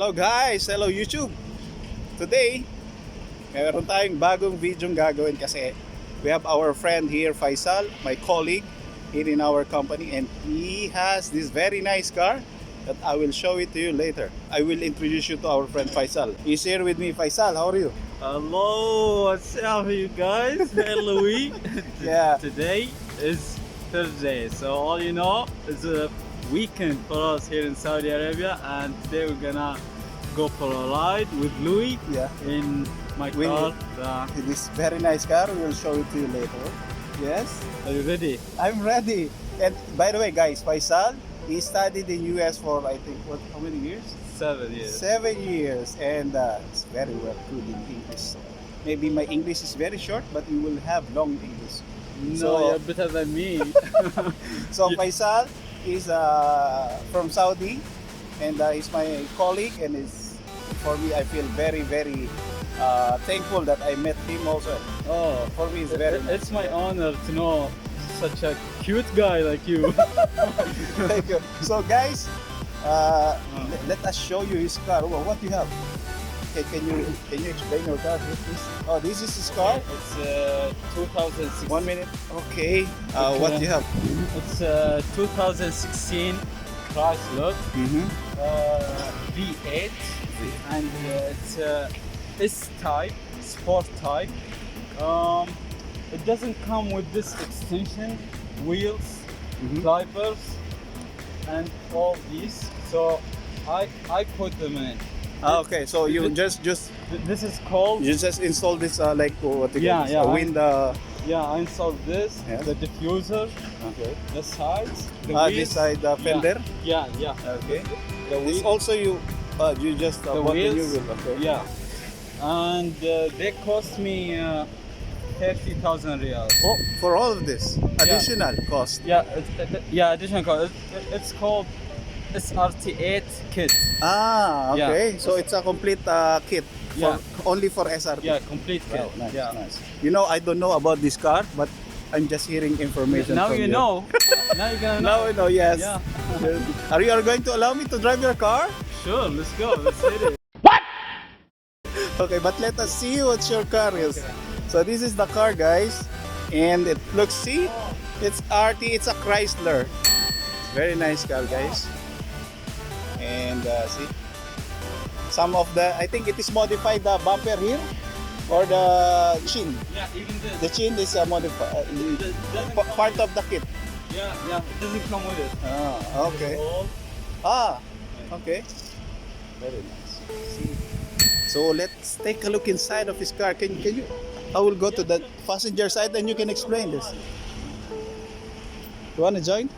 Hello guys! Hello YouTube! Today, meron tayong bagong video gagawin kasi we have our friend here, Faisal, my colleague here in our company, and he has this very nice car that I will show it to you later. I will introduce you to our friend Faisal. He's here with me. Faisal, how are you? Hello, what's up you guys? Hey Louie. Yeah. Today is Thursday, so all you know is a weekend for us here in Saudi Arabia, and today we're gonna go for a ride with Louie Yeah. in my We- car. This very nice car, we will show it to you later. Yes? Are you ready? I'm ready. And by the way guys, Faisal, he studied in US for I think how many years? 7 years. 7 years, and it's very well good in English. Maybe my English is very short, but you will have long English. No, So- you're better than me. So Yeah. Faisal is from Saudi, and he's my colleague, and is for me I feel very thankful that I met him also. Oh, For me it's very nice. it's my honor to know such a cute guy like you. Thank you. So guys, let us show you his car. Oh, what do you have? Okay, can you explain your car here, please? Oh, this is his car. It's 2016. 1 minute. Okay. What do you have? It's 2016 Chrysler Mm-hmm. V8, and it's S-type, sport type. It doesn't come with this extension, wheels, Mhm. drivers, and all these. So I put them in. Okay, so you just This is called. you just install this like what you Yeah, call this, yeah, wind. Yeah, I installed this, Yeah. the diffuser, Okay. the sides, the This wheels. side fender. Yeah, yeah. Okay. The This wheel. also you just The bought the new wheels. wheel. Okay. Yeah, and they cost me 30,000 riyals. Oh, for all of this additional cost. Yeah, additional cost. It's called SRT8 kit. Ah, Yeah. okay. So it's a complete kit for Yeah. only for SRT. Yeah, complete kit. Wow, nice, Yeah. nice. You know, I don't know about this car, but I'm just hearing information. Now from you know. Now you're gonna know. Now I know. Yes. Yeah. Are you going to allow me to drive your car? Sure, let's go. Let's hit it. Okay, but let us see what your car is. So this is the car, guys, and it looks. See, it's RT. It's a Chrysler. It's very nice car, guys. And see, some of the I think it is modified the bumper here or the chin. Yeah, even this. The chin is modified. It doesn't Part come of the kit. Yeah, yeah. It doesn't come with it. Ah, okay. All- Ah, okay. Very nice. See. So let's take a look inside of his car. Can you? I will go to the passenger side and you can explain this. You wanna join?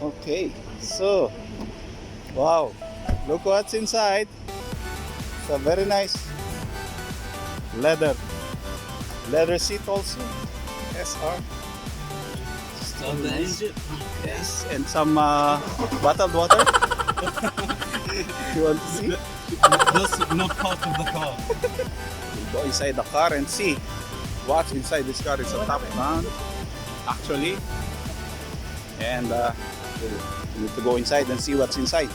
Okay. So, wow. Look what's inside. It's a very nice leather seat also. SR. Start the engine. Yes, and some bottled water. You want to see? That's not part of the car. We'll go inside the car and see what's inside this car. It's a top mount, actually. And we need to go inside and see what's inside.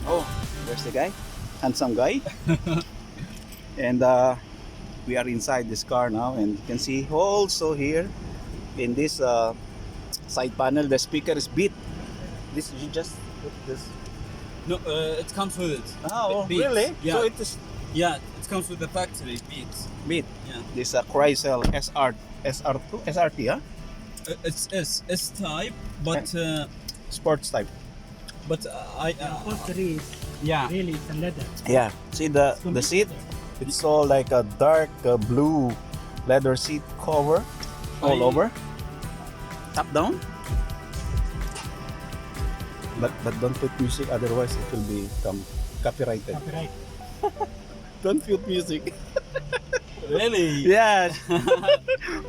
Oh, there's the guy, handsome guy. And we are inside this car now, and you can see also here in this side panel, the speaker is beat. This you just put this. No, it comes with it. Oh, Beats. really? Yeah. So it is Yeah, it comes with the factory beats. beat. Yeah. This Chrysler SR2, SRT, huh? It's S type, but Sports type. I Upholstery is yeah. really it's a leather. Yeah. See the seat? It's all like a dark blue leather seat cover all over. Top down. But don't put music, otherwise it will become copyrighted. Copyright. Don't put music. Really? Yes.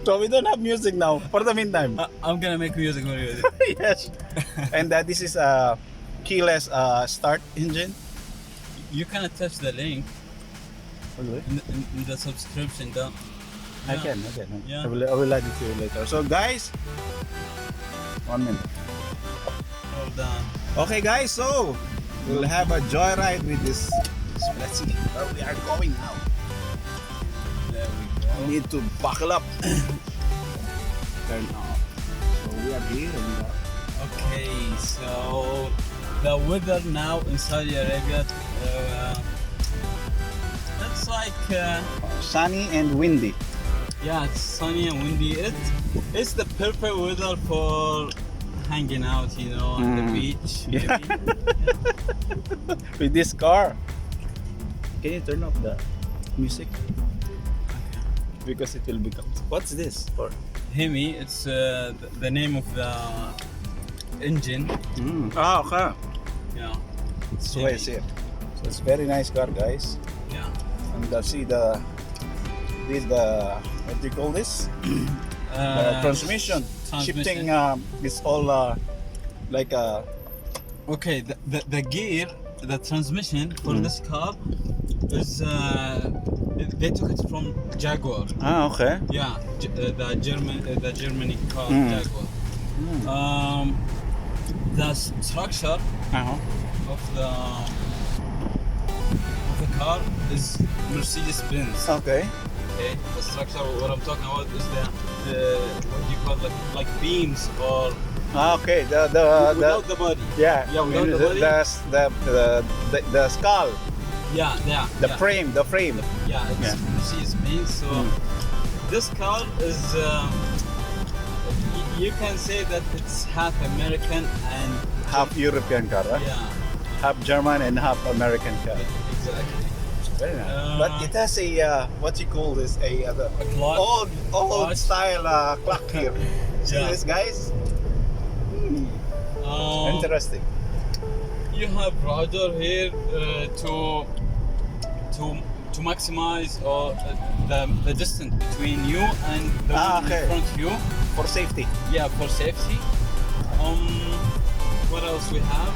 So we don't have music now for the meantime. I'm gonna make music for you. Yes. And this is a keyless start engine. You can attach the link Okay. in the subscription down. I Yeah. can. Yeah. I will add it to you later. So guys, 1 minute. Hold on. Okay guys, so We'll have a joyride with this. Let's see where we are going now. There we We go. need to buckle up. Turn off. So we are here and Okay, so the weather now in Saudi Arabia, it's like sunny and windy. yeah, it's sunny and windy. It's the perfect weather for hanging out, you know, on the beach. Maybe. Yeah. With this car. Can you turn off the music? Because it will become. What's this for? Hemi, it's the name of the engine. Ah, okay. Yeah. So I see it. So it's very nice car, guys. Yeah. And see the what do you call this? Transmission. Shifting. It's all like a. Okay, the gear, the transmission for this car is they took it from Jaguar. Ah, okay. Yeah, the Germany car Jaguar. The structure Uh-huh. of the car is Mercedes Benz. Okay. Okay, the structure. What I'm talking about is the what do you call like beams or Ah, okay. without the body. Yeah. Yeah, without the body. The skull. Yeah, yeah. The yeah. frame. The frame. Yeah, it's Yeah. Mercedes Benz. So this car is you can say that it's half American and Half European car, right? yeah, Half German and half American car. exactly. Very nice. But it has a what you call this a clock. old Watch. style clock here. See Yeah. this, guys? Interesting. You have radar here to maximize or the distance between you and the one okay. in front of you. For safety. Yeah, for safety. What else we have?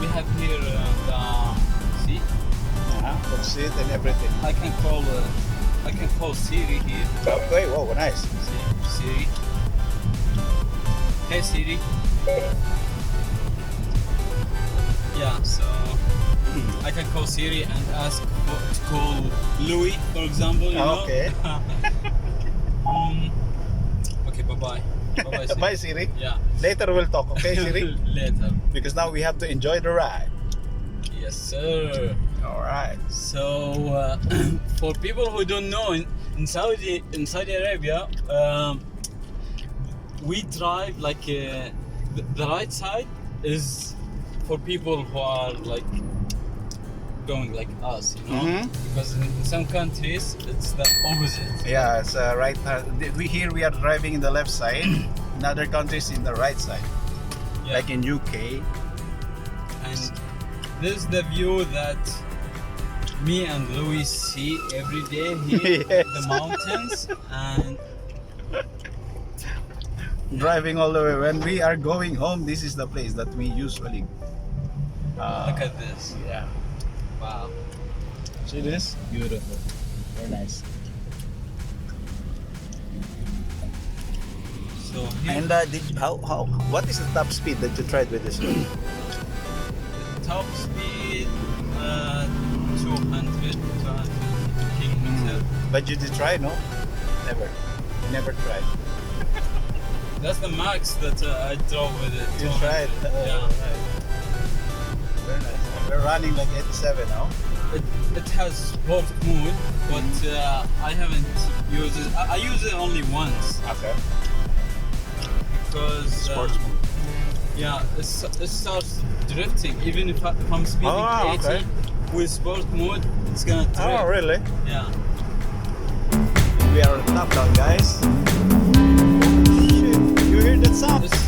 We have here the seat. For seat and everything. I can call Siri here. Okay. Whoa, nice. Siri. Hey Siri. Yeah, so I can call Siri and ask to call Louie, for example. You know? Okay. Okay, bye bye. Bye bye. Bye, Siri. Yeah. Later we'll talk, okay, Siri? Later. Because now we have to enjoy the ride. Yes, sir. All right. So, for people who don't know, in Saudi Arabia, we drive like the right side is for people who are like going like us, you know. Because in some countries it's the opposite. Yeah, it's right. We are driving in the left side. In other countries, in the right side. Yeah. Like in UK. And this is the view that me and Louis see every day here, Yes. the mountains, and Driving all the way. When we are going home, this is the place that we usually. look at this. Yeah. Wow, See this? Beautiful. Very nice. so here, And what is the top speed that you tried with this one? top speed 200 kilometers. But you did try, no? Never tried. That's the max that I drove with it. You 200. tried? Yeah. Right. Very nice. We're running like 87 now. It has sport mode, but I haven't used it. I use it only once Okay. because Sports mode. yeah, it starts drifting. Even if I'm speeding Oh, 80 okay. with sport mode, it's gonna drift. Oh, really? Yeah. We are on top down, guys. Shit, you hear that sound? It's